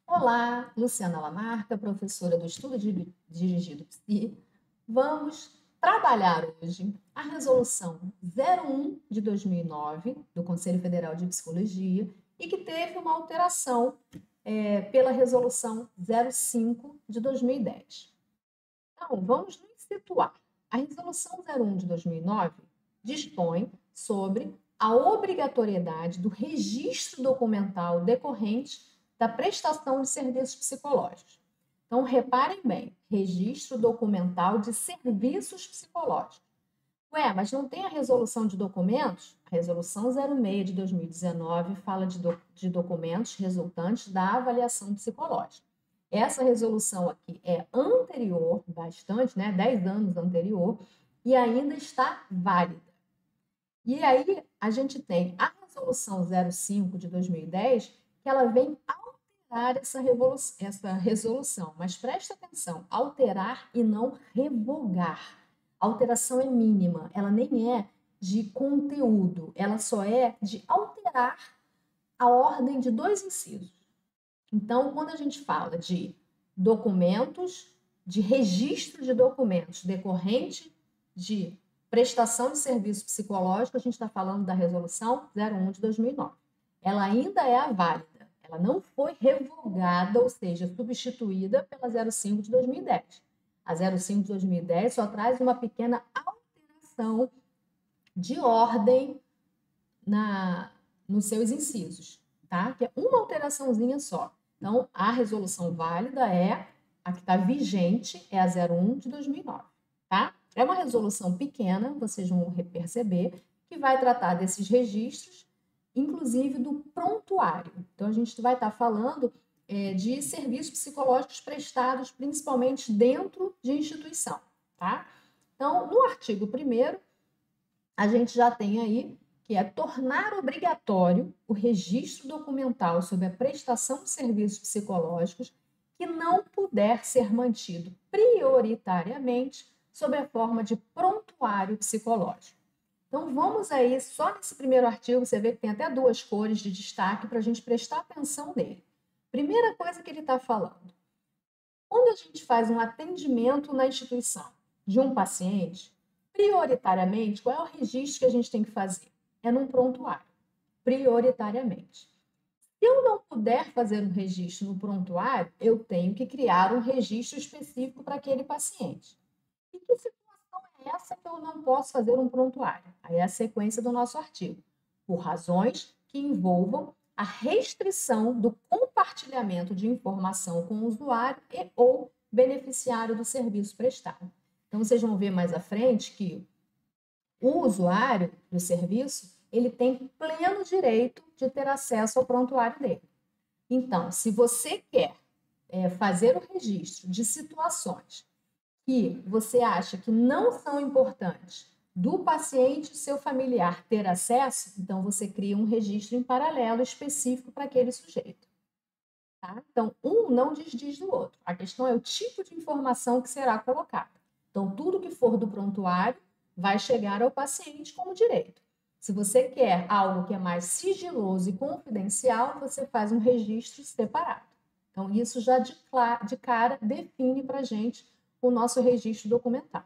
Olá, Luciana Lamarca, professora do Estudo Dirigido Psi. Vamos trabalhar hoje a Resolução 01 de 2009 do Conselho Federal de Psicologia e que teve uma alteração pela Resolução 05 de 2010. Então, vamos nos situar. A Resolução 01 de 2009 dispõe sobre a obrigatoriedade do registro documental decorrente da prestação de serviços psicológicos. Então, reparem bem, registro documental de serviços psicológicos. Ué, mas não tem a resolução de documentos? A resolução 06 de 2019 fala de documentos resultantes da avaliação psicológica. Essa resolução aqui é anterior, bastante, né? 10 anos anterior, e ainda está válida. E aí a gente tem a resolução 05 de 2010, que ela vem alterar essa resolução. Mas presta atenção, alterar e não revogar. A alteração é mínima, ela nem é de conteúdo, ela só é de alterar a ordem de dois incisos. Então, quando a gente fala de documentos, de registro de documentos decorrente de prestação de serviço psicológico, a gente está falando da resolução 01 de 2009. Ela ainda é a válida, ela não foi revogada, ou seja, substituída pela 05 de 2010. A 05 de 2010 só traz uma pequena alteração de ordem nos seus incisos, tá? Que é uma alteraçãozinha só. Então, a resolução válida é a que está vigente, é a 01 de 2009, tá? É uma resolução pequena, vocês vão perceber, que vai tratar desses registros, inclusive do prontuário. Então, a gente vai estar falando de serviços psicológicos prestados principalmente dentro de instituição, tá? Então, no artigo 1º, a gente já tem aí que é tornar obrigatório o registro documental sobre a prestação de serviços psicológicos que não puder ser mantido prioritariamente sob a forma de prontuário psicológico. Então, vamos aí, só nesse primeiro artigo, você vê que tem até duas cores de destaque para a gente prestar atenção nele. Primeira coisa que ele está falando. Quando a gente faz um atendimento na instituição de um paciente, prioritariamente, qual é o registro que a gente tem que fazer? É num prontuário, prioritariamente. Se eu não puder fazer um registro no prontuário, eu tenho que criar um registro específico para aquele paciente. E que situação é essa que eu não posso fazer um prontuário? Aí é a sequência do nosso artigo. Por razões que envolvam a restrição do compartilhamento de informação com o usuário e ou beneficiário do serviço prestado. Então, vocês vão ver mais à frente que o usuário do serviço, ele tem pleno direito de ter acesso ao prontuário dele. Então, se você quer fazer o registro de situações que você acha que não são importantes do paciente e seu familiar ter acesso, então você cria um registro em paralelo específico para aquele sujeito. Tá? Então, um não desdiz do outro. A questão é o tipo de informação que será colocada. Então, tudo que for do prontuário vai chegar ao paciente como direito. Se você quer algo que é mais sigiloso e confidencial, você faz um registro separado. Então, isso já de cara define para a gente o nosso registro documental.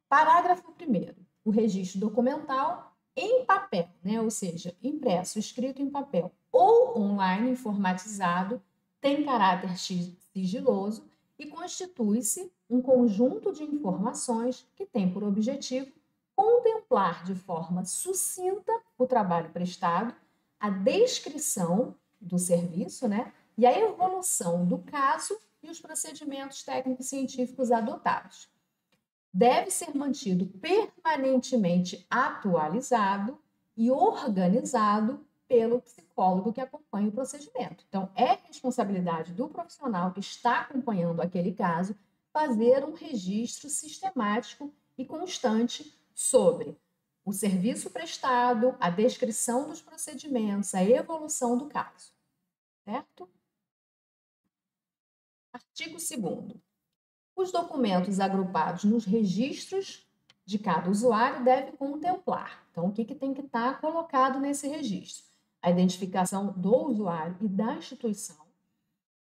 Parágrafo 1º. O registro documental em papel, né? Ou seja, impresso, escrito em papel ou online informatizado, tem caráter sigiloso e constitui-se um conjunto de informações que tem por objetivo contemplar de forma sucinta o trabalho prestado, a descrição do serviço, né? E a evolução do caso e os procedimentos técnicos científicos adotados. Deve ser mantido permanentemente atualizado e organizado pelo psicólogo que acompanha o procedimento. Então, é responsabilidade do profissional que está acompanhando aquele caso fazer um registro sistemático e constante sobre o serviço prestado, a descrição dos procedimentos, a evolução do caso. Certo? Artigo 2º. Os documentos agrupados nos registros de cada usuário devem contemplar. Então, o que tem que estar colocado nesse registro? a identificação do usuário e da instituição,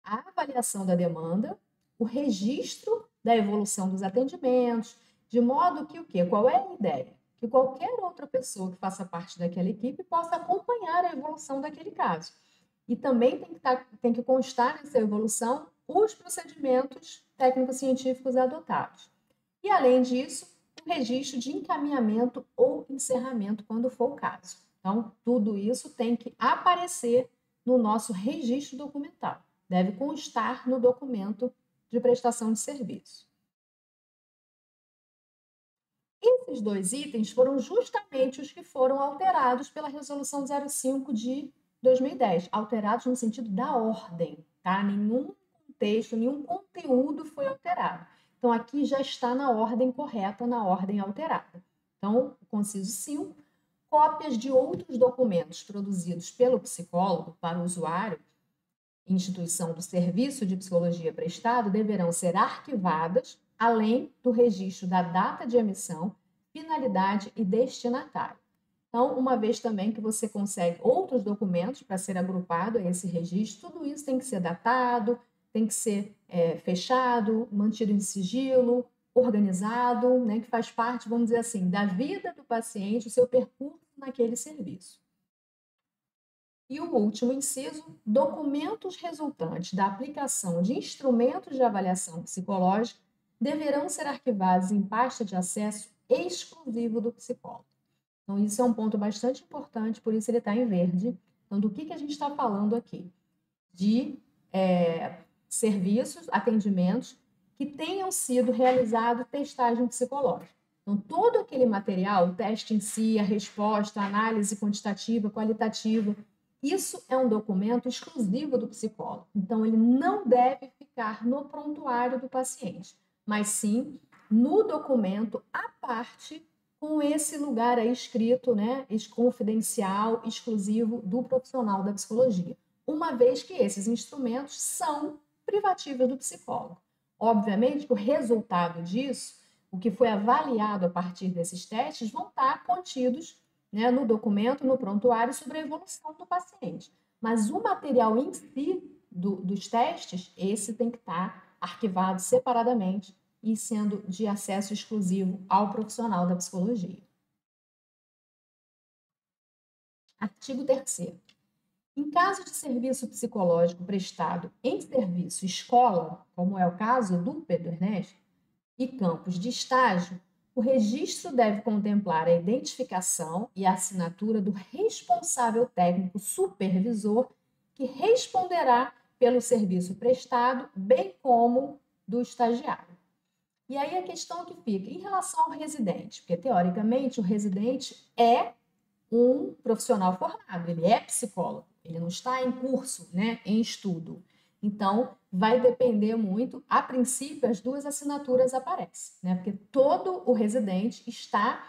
a avaliação da demanda, o registro da evolução dos atendimentos, de modo que o quê? Qual é a ideia? Que qualquer outra pessoa que faça parte daquela equipe possa acompanhar a evolução daquele caso. E também tem que constar nessa evolução os procedimentos técnico-científicos adotados. E, além disso, o registro de encaminhamento ou encerramento, quando for o caso. Então, tudo isso tem que aparecer no nosso registro documental. Deve constar no documento de prestação de serviço. Esses dois itens foram justamente os que foram alterados pela Resolução 05 de 2010, alterados no sentido da ordem, tá? Nenhum contexto, nenhum conteúdo foi alterado. Então, aqui já está na ordem correta, na ordem alterada. Então, o conciso 5, cópias de outros documentos produzidos pelo psicólogo para o usuário, instituição do serviço de psicologia prestado, deverão ser arquivadas, além do registro da data de emissão, finalidade e destinatário. Então, uma vez também que você consegue outros documentos para ser agrupado a esse registro, tudo isso tem que ser datado, tem que ser fechado, mantido em sigilo, organizado, né, que faz parte, vamos dizer assim, da vida do paciente, o seu percurso naquele serviço. E o último inciso, documentos resultantes da aplicação de instrumentos de avaliação psicológica deverão ser arquivados em pasta de acesso exclusivo do psicólogo. Então, isso é um ponto bastante importante, por isso ele está em verde. Então, do que a gente está falando aqui? De serviços, atendimentos que tenham sido realizado testagem psicológica. Então, todo aquele material, o teste em si, a resposta, a análise quantitativa, qualitativa, isso é um documento exclusivo do psicólogo. Então, ele não deve ficar no prontuário do paciente, mas sim no documento à parte, com esse lugar aí escrito, né, confidencial, exclusivo do profissional da psicologia, uma vez que esses instrumentos são privativos do psicólogo. Obviamente que o resultado disso, o que foi avaliado a partir desses testes, vão estar contidos, né, no documento, no prontuário, sobre a evolução do paciente. Mas o material em si dos testes, esse tem que estar arquivado separadamente e sendo de acesso exclusivo ao profissional da psicologia. Artigo 3º. Em caso de serviço psicológico prestado em serviço escola, como é o caso do Pedro Ernesto, e campos de estágio, o registro deve contemplar a identificação e a assinatura do responsável técnico supervisor que responderá pelo serviço prestado, bem como do estagiário. E aí a questão que fica em relação ao residente, porque teoricamente o residente é um profissional formado, ele é psicólogo, ele não está em curso, né, em estudo. Então, vai depender muito, a princípio, as duas assinaturas aparecem, né, porque todo o residente está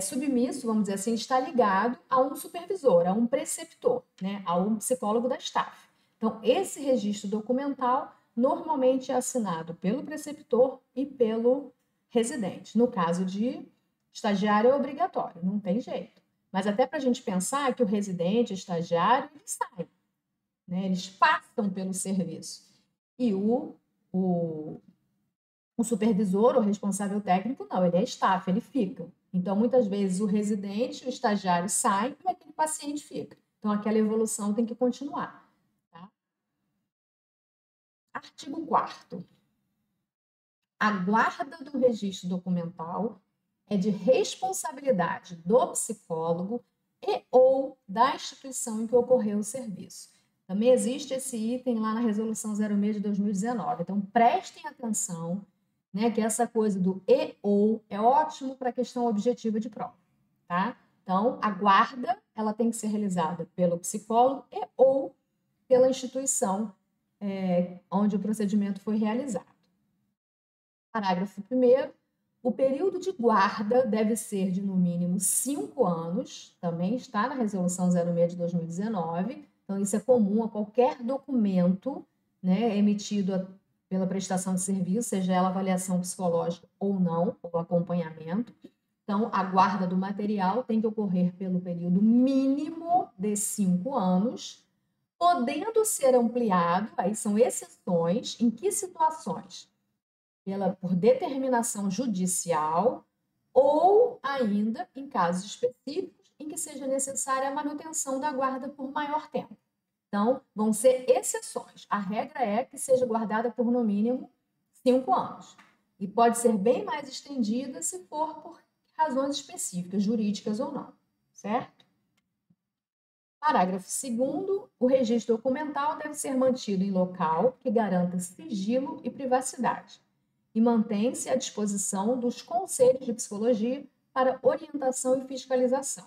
submisso, vamos dizer assim, está ligado a um supervisor, a um preceptor, né, a um psicólogo da staff. Então, esse registro documental normalmente é assinado pelo preceptor e pelo residente. No caso de estagiário é obrigatório, não tem jeito. Mas até para a gente pensar que o residente, o estagiário, eles saem, né? Eles passam pelo serviço. E o supervisor, o responsável técnico, não, ele é staff, ele fica. Então, muitas vezes, o residente, o estagiário saem e aquele paciente fica. Então, aquela evolução tem que continuar. Tá? Artigo 4º. A guarda do registro documental é de responsabilidade do psicólogo e ou da instituição em que ocorreu o serviço. Também existe esse item lá na Resolução 06 de 2019. Então, prestem atenção, né, que essa coisa do e ou é ótimo para a questão objetiva de prova, tá? Então, a guarda, ela tem que ser realizada pelo psicólogo e ou pela instituição onde o procedimento foi realizado. Parágrafo 1º. O período de guarda deve ser de, no mínimo, 5 anos, também está na Resolução 06 de 2019, então isso é comum a qualquer documento, né, emitido pela prestação de serviço, seja ela avaliação psicológica ou não, ou acompanhamento. Então, a guarda do material tem que ocorrer pelo período mínimo de 5 anos, podendo ser ampliado, aí são exceções, em que situações? Por determinação judicial ou ainda em casos específicos em que seja necessária a manutenção da guarda por maior tempo. Então, vão ser exceções. A regra é que seja guardada por, no mínimo, 5 anos. E pode ser bem mais estendida se for por razões específicas, jurídicas ou não, certo? Parágrafo 2º, o registro documental deve ser mantido em local que garanta sigilo e privacidade e mantém-se à disposição dos conselhos de psicologia para orientação e fiscalização,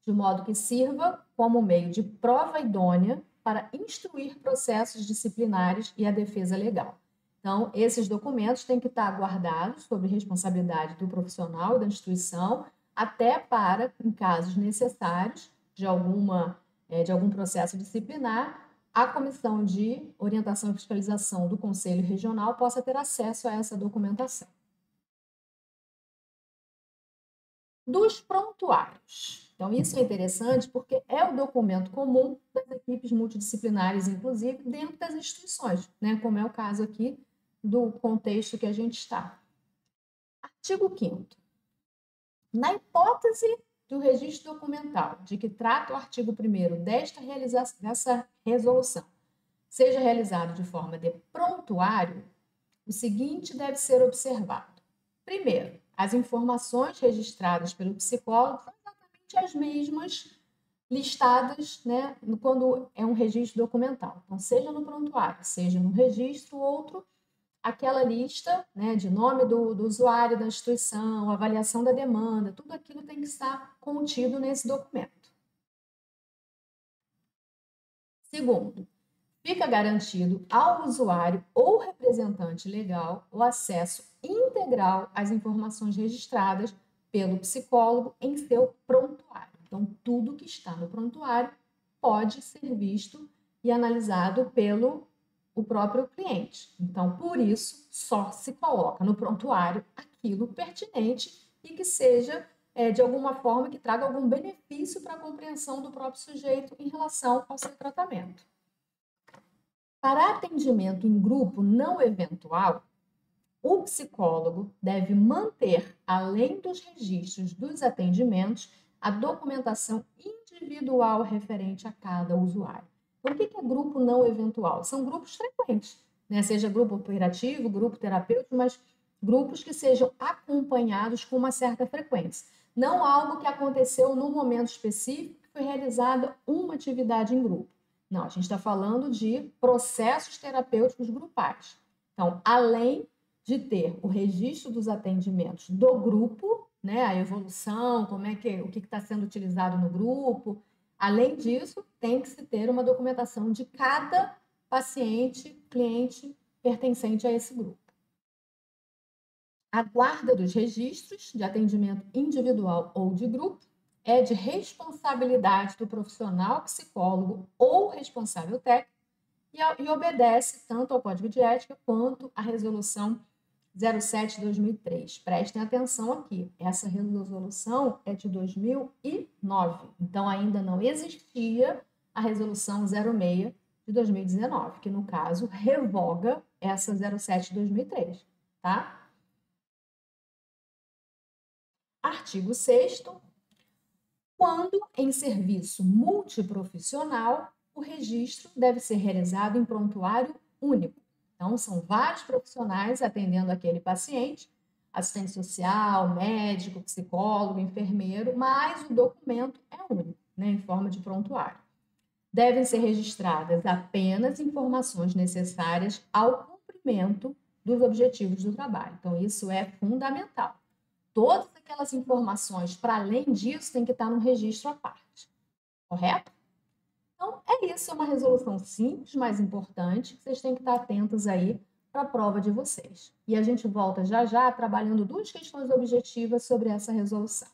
de modo que sirva como meio de prova idônea para instruir processos disciplinares e a defesa legal. Então, esses documentos têm que estar guardados sob responsabilidade do profissional e da instituição, até para, em casos necessários, de algum processo disciplinar, a Comissão de Orientação e Fiscalização do Conselho Regional possa ter acesso a essa documentação. Dos prontuários. Então, isso é interessante porque é o documento comum das equipes multidisciplinares, inclusive, dentro das instituições, né? Como é o caso aqui do contexto que a gente está. Artigo 5º. Na hipótese do registro documental, de que trata o artigo 1º dessa resolução, seja realizado de forma de prontuário, o seguinte deve ser observado. Primeiro, as informações registradas pelo psicólogo são exatamente as mesmas listadas, né, quando é um registro documental. Então, seja no prontuário, seja no registro, outro, aquela lista, né, de nome do usuário da instituição, avaliação da demanda, tudo aquilo tem que estar contido nesse documento. Segundo, fica garantido ao usuário ou representante legal o acesso integral às informações registradas pelo psicólogo em seu prontuário. Então, tudo que está no prontuário pode ser visto e analisado pelo o próprio cliente. Então, por isso, só se coloca no prontuário aquilo pertinente e que seja, de alguma forma, que traga algum benefício para a compreensão do próprio sujeito em relação ao seu tratamento. Para atendimento em grupo não eventual, o psicólogo deve manter, além dos registros dos atendimentos, a documentação individual referente a cada usuário. Então, o que é grupo não eventual? São grupos frequentes, né? Seja grupo operativo, grupo terapêutico, mas grupos que sejam acompanhados com uma certa frequência. Não algo que aconteceu num momento específico, que foi realizada uma atividade em grupo. Não, a gente está falando de processos terapêuticos grupais. Então, além de ter o registro dos atendimentos do grupo, né, a evolução, o que está sendo utilizado no grupo. Além disso, tem que se ter uma documentação de cada paciente, cliente pertencente a esse grupo. A guarda dos registros de atendimento individual ou de grupo é de responsabilidade do profissional psicólogo ou responsável técnico e obedece tanto ao Código de Ética quanto à Resolução 07/2003. Prestem atenção aqui, essa resolução é de 2009, então ainda não existia a Resolução 06 de 2019, que no caso revoga essa 07/2003, tá? Artigo 6º. Quando em serviço multiprofissional, o registro deve ser realizado em prontuário único. Então, são vários profissionais atendendo aquele paciente, assistente social, médico, psicólogo, enfermeiro, mas o documento é único, né, em forma de prontuário. Devem ser registradas apenas informações necessárias ao cumprimento dos objetivos do trabalho. Então, isso é fundamental. Todas aquelas informações, para além disso, tem que estar no registro à parte. Correto? Então, é isso, é uma resolução simples, mas importante, que vocês têm que estar atentos aí para a prova de vocês. E a gente volta já já trabalhando duas questões objetivas sobre essa resolução.